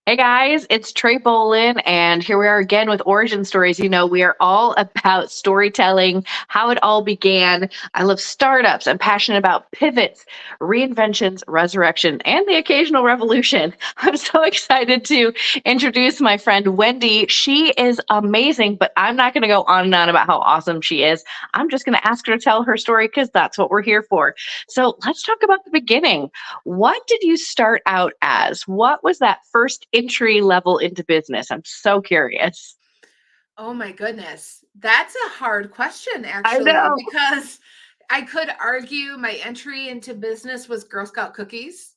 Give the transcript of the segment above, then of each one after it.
Hey guys, it's Trey Bolin, and here we are again with Origin Stories. We are all about storytelling, how it all began. I love startups. I'm passionate about pivots, reinventions, resurrection, and the occasional revolution. I'm so excited to introduce my friend Wendy. She is amazing, but I'm not going to go on and on about how awesome she is. I'm just going to ask her to tell her story because that's what we're here for. So let's talk about the beginning. What did you start out as? What was that first entry level into business? I'm so curious. Oh my goodness. That's a hard question, I actually, know. because I could argue my entry into business was Girl Scout cookies.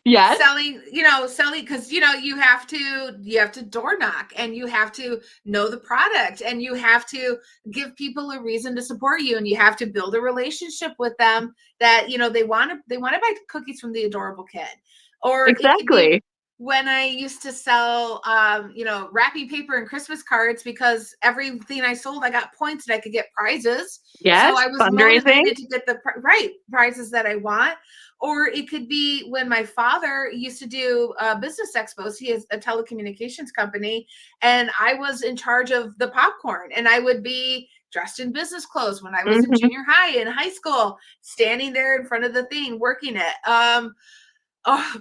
Yes. Selling because you have to door knock, and you have to know the product, and you have to give people a reason to support you, and you have to build a relationship with them that they want to buy cookies from the adorable kid. Or it could be Exactly. when I used to sell wrapping paper and Christmas cards, because everything I sold I got points and I could get prizes. So Yes. I was Fundraising. motivated to get the right prizes that I want. Or it could be when my father used to do business expos. He has a telecommunications company, and I was in charge of the popcorn, and I would be dressed in business clothes when I was in Hmm. junior high and high school, standing there in front of the thing, working it.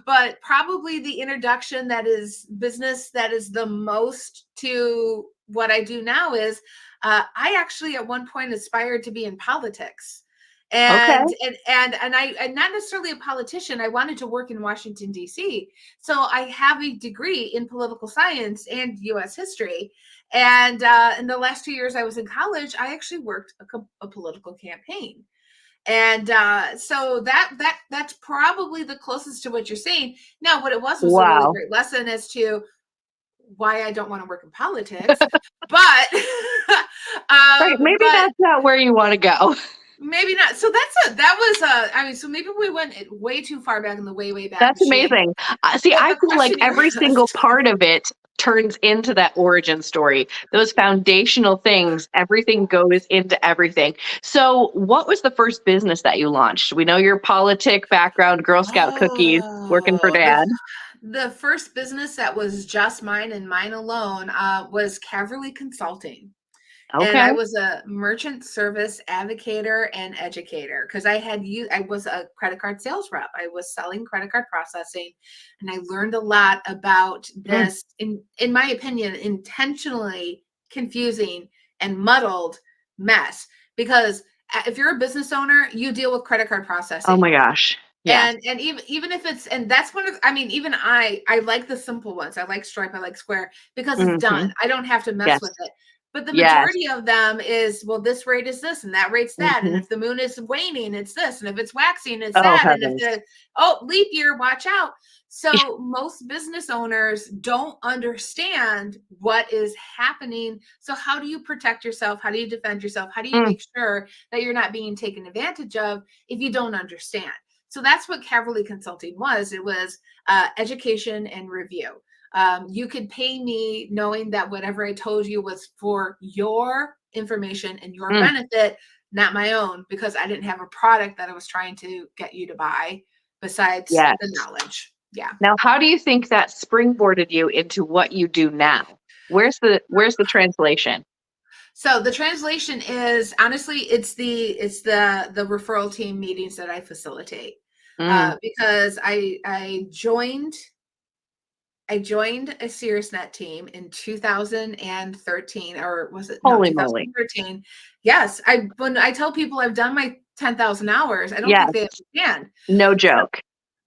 But probably the introduction that is business that is the most to what I do now is I actually at one point aspired to be in politics. Okay. And not necessarily a politician. I wanted to work in Washington D.C. So I have a degree in political science and U.S. history. And in the last 2 years I was in college, I actually worked a political campaign. And so that's probably the closest to what you're saying. Now, what it was a really Wow. great lesson as to why I don't want to work in politics, but Right. Maybe but that's not where you want to go. maybe not. So that was I mean, so maybe we went way too far back in the way back That's machine. amazing. See, But I the feel like question you every single asked, part of it turns into that origin story. Those foundational things, everything goes into everything. So, what was the first business that you launched? We know your politic background, Girl Scout cookies, working for oh, the dad. the first business that was just mine and mine alone was Caverly Consulting. And Okay. I was a merchant service advocator and educator, because I was a credit card sales rep. I was selling credit card processing, and I learned a lot about Mm. this, in my opinion, intentionally confusing and muddled mess. Because if you're a business owner, you deal with credit card Oh processing. my gosh. Yes. And even if it's, and that's one of, I mean, even I like the simple ones. I like Stripe, I like Square, because it's Hmm. done. I don't have to mess with Yes. it. But the Yes. majority of them is, well, this rate is this and that rate's that. And Hmm. if the moon is waning, it's this. And if it's waxing, it's Oh that. And if heavens. the, oh, leap year, watch out. So most business owners don't understand what is happening. So how do you protect yourself? How do you defend yourself? How do you Mm. make sure that you're not being taken advantage of if you don't understand? So that's what Caverly Consulting was. It was education and review. You could pay me knowing that whatever I told you was for your information and your Mm. benefit, not my own, because I didn't have a product that I was trying to get you to buy besides the Yes. knowledge. Yeah. Now, how do you think that springboarded you into what you do now? Where's the translation? So the translation is, honestly, it's the referral team meetings that I facilitate, Mm. because I joined a SiriusNet team in 2013, or was it, no, Holy moly. 2013. Yes, when I tell people I've done my 10,000 hours, I don't think Yes. they understand. No So, joke.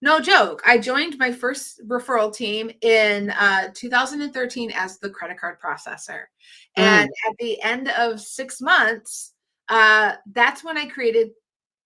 no joke. I joined my first referral team in 2013 as the credit card processor. And Mm. at the end of 6 months, that's when I created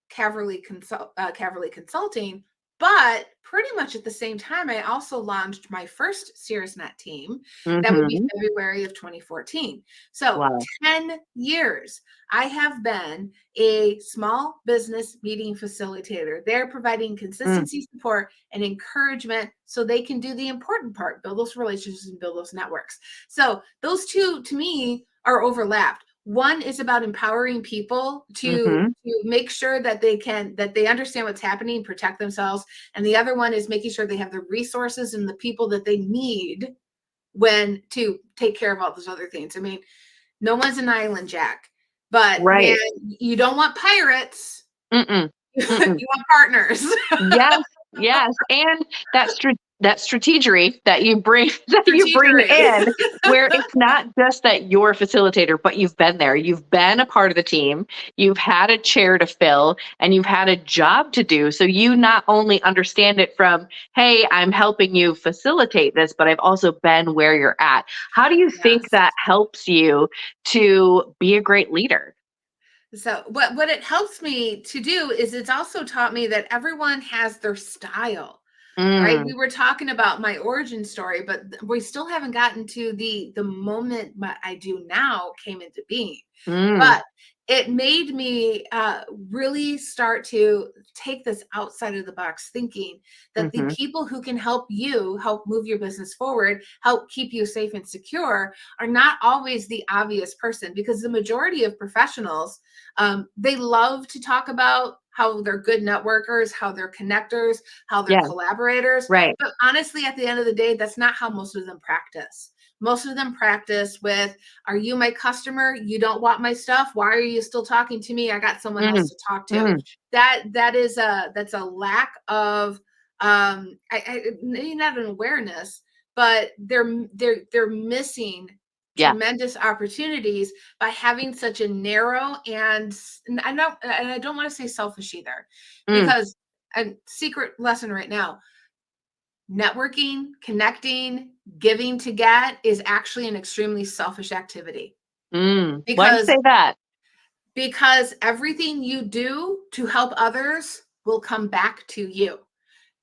Caverly Consulting. But pretty much at the same time, I also launched my first SiriusNet team. That would be Mhm. February of 2014. So Wow. 10 years I have been a small business meeting facilitator. They're providing Mm. consistency, support, and encouragement so they can do the important part, build those relationships and build those networks. So those two to me are overlapped. One is about empowering people to Mm-hmm. make sure that they understand what's happening, protect themselves. And the other one is making sure they have the resources and the people that they need when to take care of all those other things. I mean, no one's an island, Jack, but man, Right. you don't want pirates. Mm-mm. You Mm-mm. want partners. Yes, yes, and that strategery that you bring that you bring Strategery. in, where it's not just that you're a facilitator, but you've been there. You've been a part of the team. You've had a chair to fill, and you've had a job to do. So you not only understand it from, hey, I'm helping you facilitate this, but I've also been where you're at. How do you think Yes. that helps you to be a great leader? So what it helps me to do is it's also taught me that everyone has their style, right? Mm, We were talking about my origin story, but we still haven't gotten to the moment what I do now came into being. mm, But it made me really start to take this outside of the box thinking that the mhm. people who can help you help move your business forward, help keep you safe and secure, are not always the obvious person, because the majority of professionals, they love to talk about how they're good networkers, how they're connectors, how they're Yeah, collaborators. right. But honestly, at the end of the day, that's not how most of them practice. Most of them practice with, are you my customer? You don't want my stuff. Why are you still talking to me? I got someone else Mm, to talk to. mm, That's a lack of maybe not an awareness, but they're missing yeah. tremendous opportunities by having such a narrow and I don't want to say selfish either, Mm, because a secret lesson right now, networking, connecting, giving to get is actually an extremely selfish activity, mm. Why do you because say that? everything you do to help others will come back to you.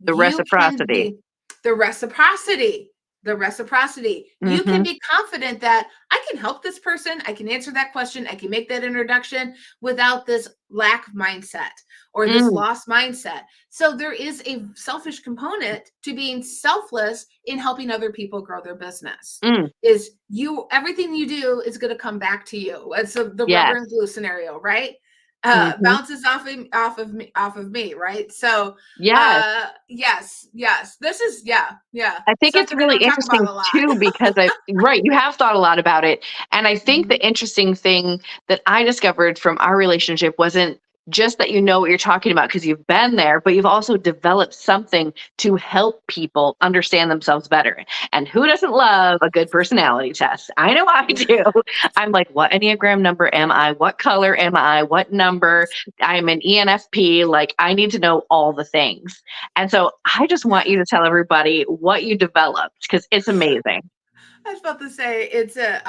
The You can reciprocity. be the reciprocity, the reciprocity. You can Mhm, be confident that I can help this person, I can answer that question, I can make that introduction without this lack mindset or this mm, lost mindset. So there is a selfish component to being selfless in helping other people grow their business. mm. Is you everything you do is going to come back to you. It's the rubber and Yes. glue scenario, right? Mhm. Bounces off of me, right? So Yes. yes, this is, yeah, I think it's something I really don't talk about interesting a lot. too because I right, you have thought a lot about it. And I think Mhm. the interesting thing that I discovered from our relationship wasn't just that you know what you're talking about because you've been there, but you've also developed something to help people understand themselves better. And who doesn't love a good personality test? I know I do. I'm like, what Enneagram number am I? What color am I? What number? I'm an ENFP. Like, I need to know all the things. And so I just want you to tell everybody what you developed because it's amazing. I was about to say, it's a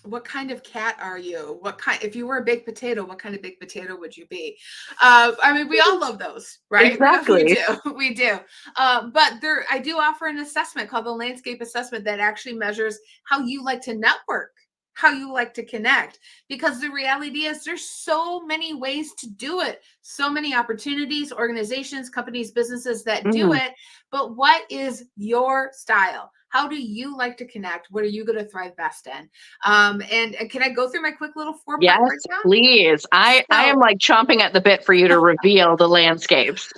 what kind of cat are you? What kind, if you were a baked potato, what kind of baked potato would you be? I mean, we all love those, right? We Exactly. do, we do. But there, I do offer an assessment called the landscape assessment that actually measures how you like to network, how you like to connect, because the reality is there's so many ways to do it, so many opportunities, organizations, companies, businesses that do Mhm. it. But what is your style? How do you like to connect? What are you going to thrive best in? And can I go through my quick little 4 part Yes, breakdown? please. I am So like chomping at the bit for you to reveal the landscapes.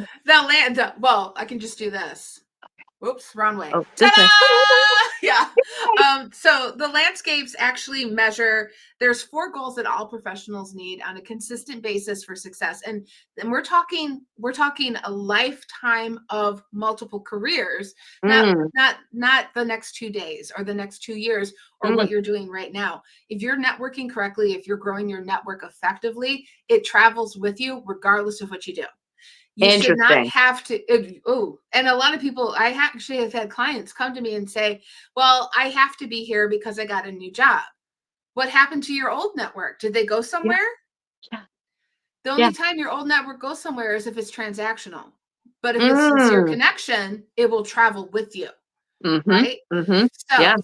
well, I can just do this. Whoops, wrong way. Oh, this way. Ta-da! Yeah. So the landscapes actually measure, there's 4 goals that all professionals need on a consistent basis for success. And we're talking a lifetime of multiple careers, not Mm, not the next 2 days or the next 2 years or mm. what you're doing right now. If you're networking correctly, if you're growing your network effectively, it travels with you regardless of what you do. You should not Interesting. have to. Oh, and a lot of people, actually have had clients come to me and say, well, I have to be here because I got a new job. What happened to your old network? Did they go Yeah, somewhere? yeah, The yeah. only time your old network goes somewhere is if it's transactional. But if it's sincere Mm. connection, it will travel with you, Mhm. right? Mhm. Yeah. So,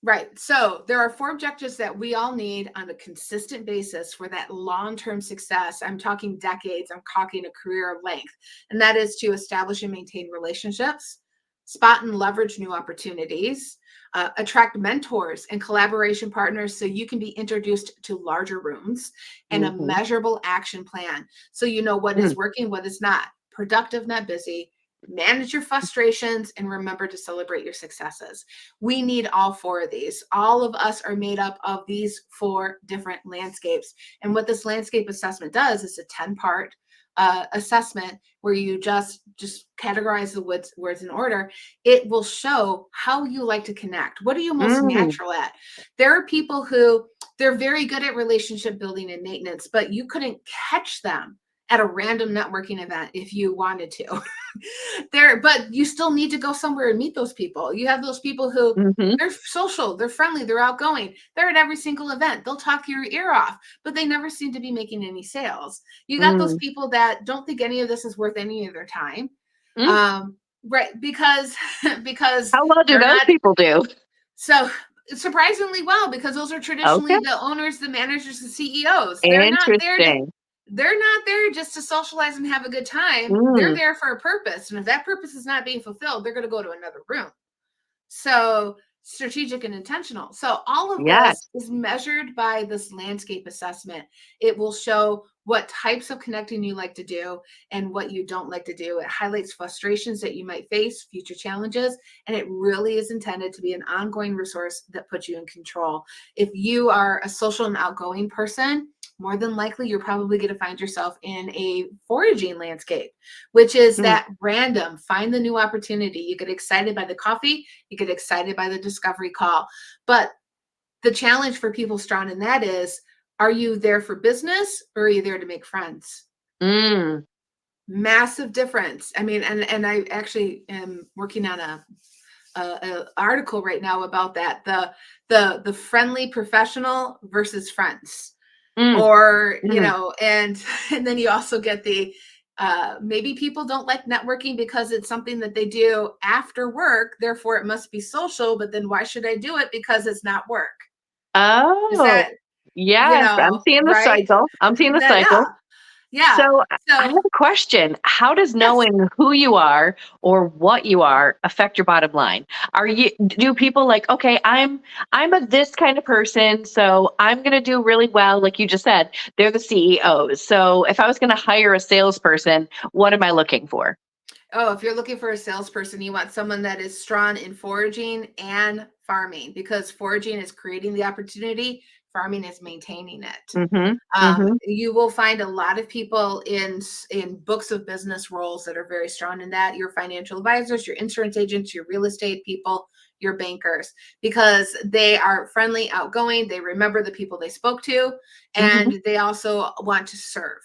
right. So there are 4 objectives that we all need on a consistent basis for that long-term success. I'm talking decades, I'm talking a career length. And that is to establish and maintain relationships, spot and leverage new opportunities, attract mentors and collaboration partners so you can be introduced to larger rooms, and a Mm-hmm. measurable action plan so you know what is working, what is not. Productive, not busy. Manage your frustrations and remember to celebrate your successes. We need all four of these. All of us are made up of these four different landscapes. And what this landscape assessment does is a 10-part assessment where you just categorize the words in order. It will show how you like to connect. What are you most Mm. natural at? There are people who they're very good at relationship building and maintenance, but you couldn't catch them at a random networking event if you wanted to. But you still need to go somewhere and meet those people. You have those people who Mm-hmm. they're social, they're friendly, they're outgoing, they're at every single event, they'll talk your ear off, but they never seem to be making any sales. You got those Mm. people that don't think any of this is worth any of their time. Mm. Right, because because How well do they're those not. people do? So surprisingly well, because those are Okay. traditionally the owners, the managers, the CEOs. Interesting. They're not there just to socialize and have a good time. They're Mm. there for a purpose. And if that purpose is not being fulfilled, they're going to go to another room. So strategic and intentional. So all of this Yes. is measured by this landscape assessment. It will show what types of connecting you like to do and what you don't like to do. It highlights frustrations that you might face, future challenges, and it really is intended to be an ongoing resource that puts you in control. If you are a social and outgoing person, more than likely you're probably going to find yourself in a foraging landscape, which is Mm. that random, find the new opportunity. You get excited by the coffee, you get excited by the discovery call. But the challenge for people strong in that is, are you there for business or are you there to make friends? Mm. Massive difference. I mean, and I actually am working on a article right now about that. The friendly professional versus friends. Mm. Or, Mm. and and then you also get the maybe people don't like networking because it's something that they do after work, therefore it must be social, but then why should I do it because it's not work? Is Oh, that, yes. I'm seeing the right? cycle. I'm seeing the That, cycle. yeah, yeah. So I have So a question. How does yes. knowing who you are or what you are affect your bottom line? Do people like, okay, I'm a this kind of person, so I'm gonna do really well, like you just said, they're the CEOs. So if I was gonna hire a salesperson, what am I looking for? Oh, if you're looking for a salesperson, you want someone that is strong in foraging and farming, because foraging is creating the opportunity, farming is maintaining it. Mm-hmm. Mm-hmm. You will find a lot of people in books of business roles that are very strong in that. Your financial advisors, your insurance agents, your real estate people, your bankers, because they are friendly, outgoing. They remember the people they spoke to, Mm-hmm. and they also want to serve.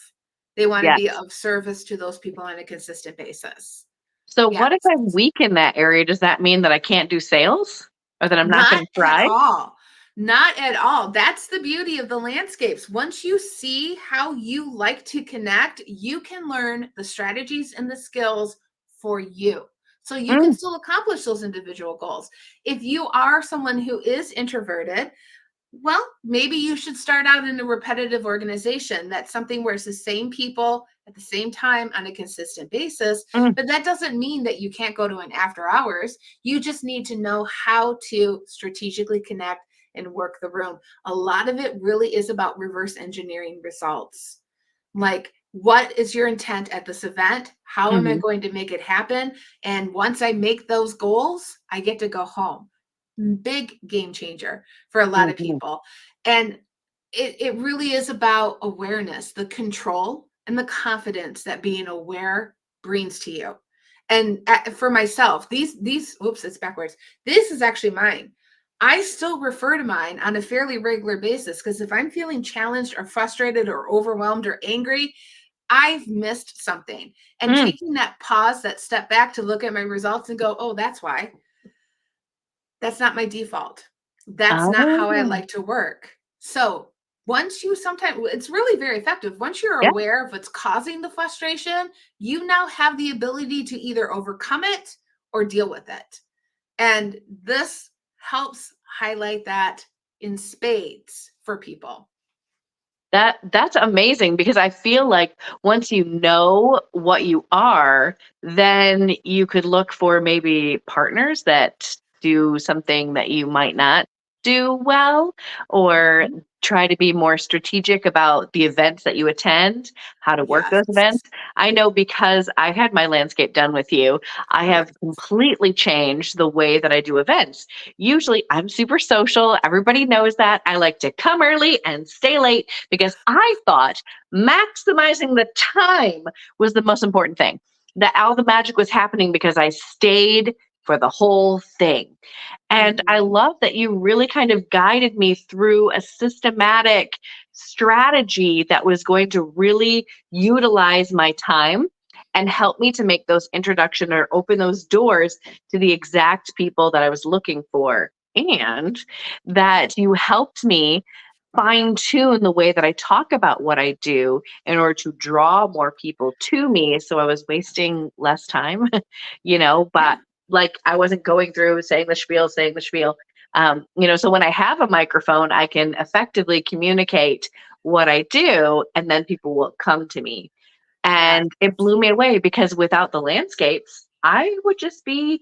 They want to be Yes. of service to those people on a consistent basis. So Yes. what if I'm weak in that area? Does that mean that I can't do sales or that I'm not Not gonna at thrive? all. Not at all. That's the beauty of the landscapes. Once you see how you like to connect, you can learn the strategies and the skills for you. So you can Mm. still accomplish those individual goals. If you are someone who is introverted, well, maybe you should start out in a repetitive organization. That's something where it's the same people at the same time on a consistent basis. Mm. But that doesn't mean that you can't go to an after hours. You just need to know how to strategically connect and work the room. A lot of it really is about reverse engineering results. Like, what is your intent at this event? How am I Mhm. going to make it happen? And once I make those goals, I get to go home. Big game changer for a lot of Mhm. people. And it really is about awareness, the control and the confidence that being aware brings to you. And for myself, these oops, it's backwards. This is actually mine. I still refer to mine on a fairly regular basis, because if I'm feeling challenged or frustrated or overwhelmed or angry, I've missed something. And Mm. taking that pause, that step back to look at my results and go, oh, that's why. That's not my default. That's not how I Oh, like to work. So once you sometimes, it's really very effective. Once you're yeah. aware of what's causing the frustration, you now have the ability to either overcome it or deal with it. And this helps highlight that in spades for people. That's amazing because I feel like once you know what you are, then you could look for maybe partners that do something that you might not do well, or Mhm. try to be more strategic about the events that you attend, how to work those Yes. events. I know because I had my landscape done with you, I Yes. have completely changed the way that I do events. Usually I'm super social. Everybody knows that. I like to come early and stay late because I thought maximizing the time was the most important thing. That all the magic was happening because I stayed for the whole thing. And I Mhm. love that you really kind of guided me through a systematic strategy that was going to really utilize my time and help me to make those introduction or open those doors to the exact people that I was looking for. And that you helped me fine tune the way that I talk about what I do in order to draw more people to me. So I was wasting less time, but Yeah. like I wasn't going through saying the spiel, saying the spiel. So when I have a microphone, I can effectively communicate what I do, and then people will come to me. Yes. And it blew me away because without the landscapes, I would just be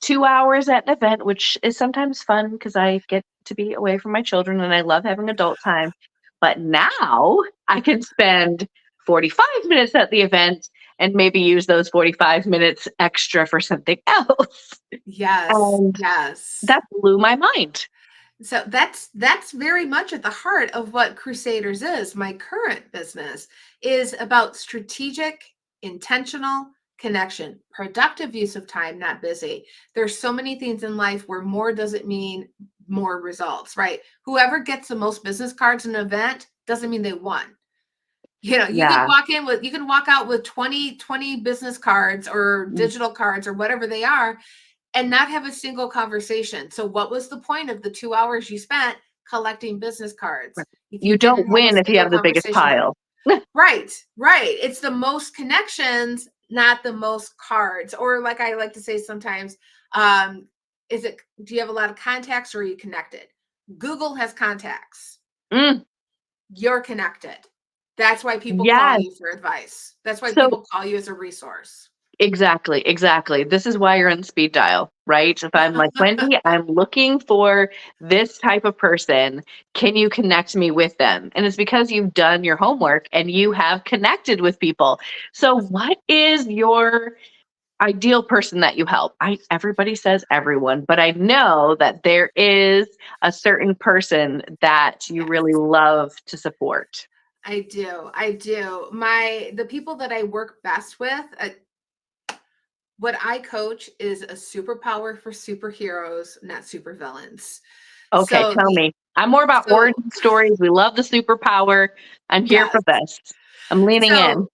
2 hours at an event, which is sometimes fun because I get to be away from my children and I love having adult time. But now I can spend 45 minutes at the event and maybe use those 45 minutes extra for something else. Yes. And Yes. that blew my mind. So that's very much at the heart of what Crusaders is. My current business is about strategic, intentional connection, productive use of time, not busy. There's so many things in life where more doesn't mean more results, right? Whoever gets the most business cards in an event doesn't mean they won. Yeah. You can walk out with 20 business cards or Mm, digital cards or whatever they are and not have a single conversation. So what was the point of the 2 hours you spent collecting business cards right. if you You don't didn't have a win if you single have the biggest conversation with them? pile. Right, right. It's the most connections, not the most cards. Or like I like to say sometimes, um, do you have a lot of contacts or are you connected? Google has contacts. Mm, You're connected. That's why people call yes. you for advice. That's why So people call you as a resource. exactly, exactly. This is why you're on speed dial, right? If I'm like, Wendy, I'm looking for this type of person. Can you connect me with them? And it's because you've done your homework and you have connected with people. So, what is your ideal person that you help? Everybody says everyone, but I know that there is a certain person that you really Yes. love to support. I do. I do. The people that I work best with, what I coach is a superpower for superheroes, not supervillains. Okay, So tell the me. I'm more about so origin stories. We love the superpower. I'm here yes. for this. I'm leaning in. So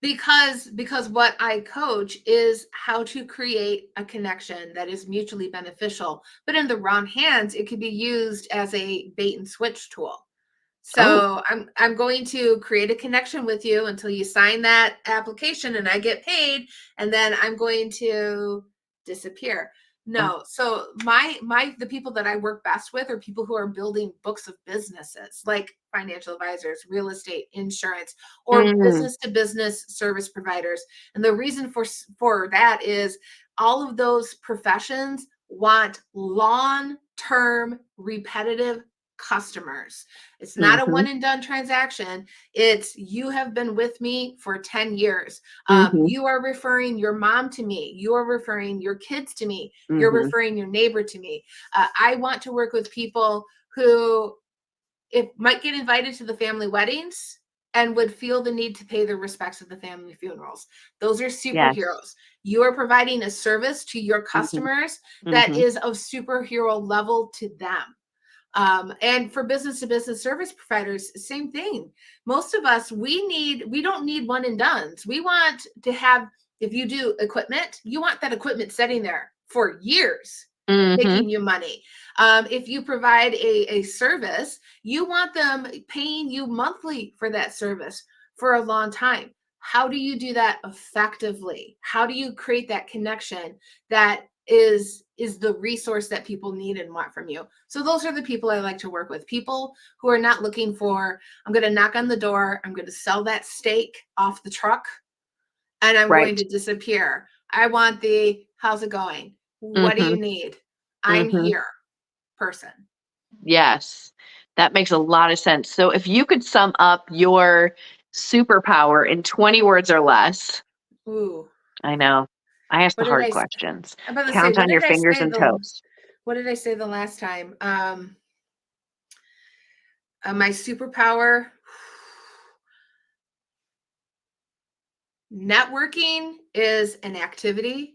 because what I coach is how to create a connection that is mutually beneficial, but in the wrong hands, it could be used as a bait and switch tool. Oh, So I'm going to create a connection with you until you sign that application and I get paid, and then I'm going to disappear. oh. No. So the people that I work best with are people who are building books of businesses like financial advisors, real estate, insurance, or Mm, business to business service providers. And the reason for that is all of those professions want long-term repetitive customers. It's not a mhm, one and done transaction. It's you have been with me for 10 years. mhm, You are referring your mom to me. You are referring your kids to me. You're mhm. referring your neighbor to me. I want to work with people who might get invited to the family weddings and would feel the need to pay their respects at the family funerals. Those are Yes. superheroes. You are providing a service to your Mhm, customers that mhm, is of superhero level to them. And for business to business service providers, same thing. Most of us, we don't need one and dones. We want to have, if you do equipment, you want that equipment sitting there for years, mhm. making you money. If you provide a service, you want them paying you monthly for that service for a long time. How do you do that effectively? How do you create that connection that is the resource that people need and want from you. So those are the people I like to work with. People who are not looking for, I'm going to knock on the door, I'm going to sell that steak off the truck, and I'm Right. going to disappear. I want the, how's it going? What do Mm-hmm. you need? I'm Mm-hmm. here person. Yes, that makes a lot of sense. So if you could sum up your superpower in 20 words or less, Ooh. I know. I ask the What did hard I, questions. I'm about to say, Count what on your did I fingers say and toes. what did I say the last time? My superpower, networking is an activity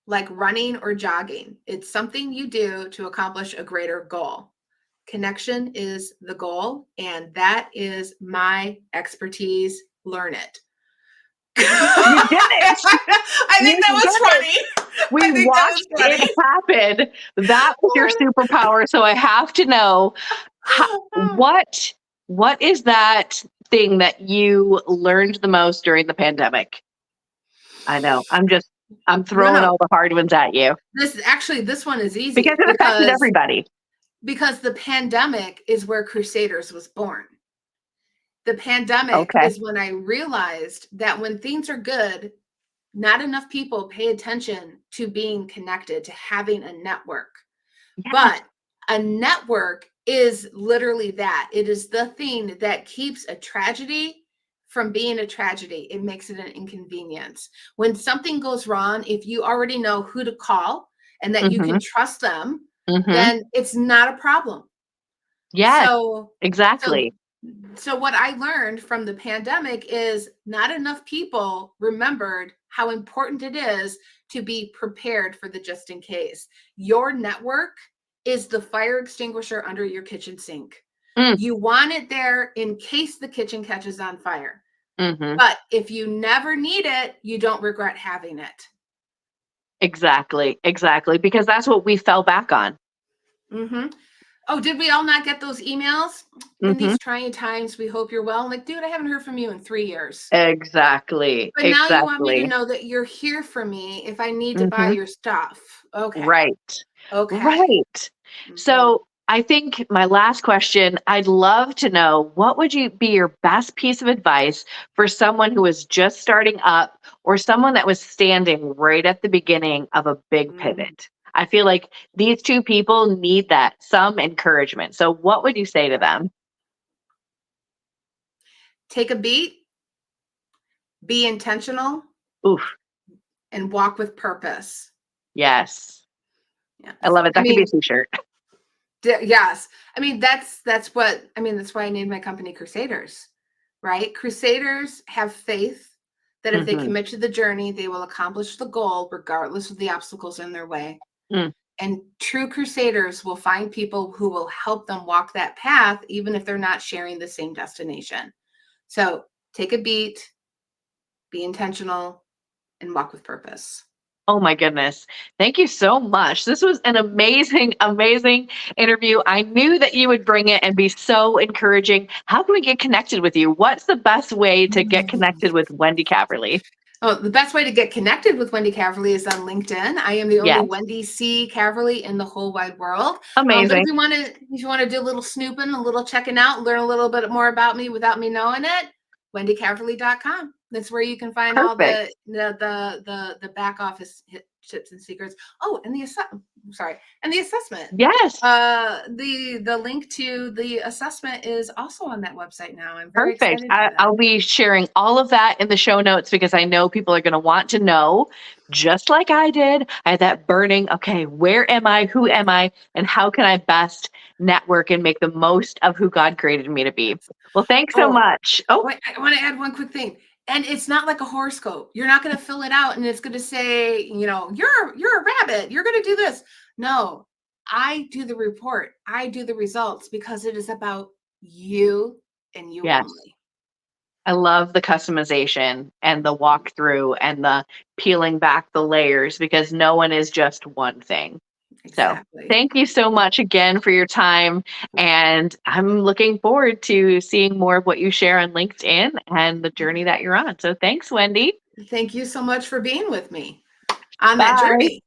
like running or jogging. It's something you do to accomplish a greater goal. Connection is the goal, and that is my expertise. Learn it. You did it. I think that was funny. We I think that was watched funny. it happen. That was your superpower. So I have to know what is that thing that you learned the most during the pandemic? I know. I'm throwing No. all the hard ones at you This one is easy because it affected everybody. because the pandemic is where Crusaders was born. The pandemic Okay. is when I realized that when things are good, not enough people pay attention to being connected, to having a network. Yes. But a network is literally that. It is the thing that keeps a tragedy from being a tragedy. It makes it an inconvenience. When something goes wrong, if you already know who to call and that you can trust them, then it's not a problem. Yes, So exactly. so what I learned from the pandemic is not enough people remembered how important it is to be prepared for the just in case. Your network is the fire extinguisher under your kitchen sink. You want it there in case the kitchen catches on fire. But if you never need it, you don't regret having it. Exactly. Because that's what we fell back on. Oh, did we all not get those emails? In these trying times, we hope you're well. I'm like, dude, I haven't heard from you in 3 years. Exactly. But now you want me to know that you're here for me if I need to buy your stuff. Okay. Right. Okay. Right. So I think my last question, I'd love to know what would you be your best piece of advice for someone who is just starting up or someone that was standing right at the beginning of a big pivot? I feel like these two people need that, some encouragement. So what would you say to them? Take a beat, be intentional, Oof. and walk with purpose. Yes. Yeah. I love it. That could be a t-shirt. Yes. I mean, that's why I named my company Crusaders, right? Crusaders have faith that if they commit to the journey, they will accomplish the goal regardless of the obstacles in their way. And true Crusaders will find people who will help them walk that path, even if they're not sharing the same destination. So take a beat, be intentional, and walk with purpose. Oh my goodness. Thank you so much. This was an amazing, amazing interview. I knew that you would bring it and be so encouraging. How can we get connected with you? What's the best way to get connected with Wendy Caverly? Oh, the best way to get connected with Wendy Caverly is on LinkedIn. I am the only Yes. Wendy C. Caverly in the whole wide world. Amazing. But if you want to do a little snooping, a little checking out, learn a little bit more about me without me knowing it, wendycaverly.com. That's where you can find all the back office tips and secrets. Oh, and the assessment. Yes. The link to the assessment is also on that website now. I'm very excited by that. I'll be sharing all of that in the show notes because I know people are going to want to know, just like I did. I had that burning, okay, where am I? Who am I? And how can I best network and make the most of who God created me to be? Well, thanks so much. Oh, wait, I want to add one quick thing. And it's not like a horoscope. You're not going to fill it out and it's going to say, you're a rabbit. You're going to do this. No, I do the report. I do the results because it is about you and you only. I love the customization and the walkthrough and the peeling back the layers because no one is just one thing. Exactly. So thank you so much again for your time. And I'm looking forward to seeing more of what you share on LinkedIn and the journey that you're on. So thanks, Wendy. Thank you so much for being with me on that journey.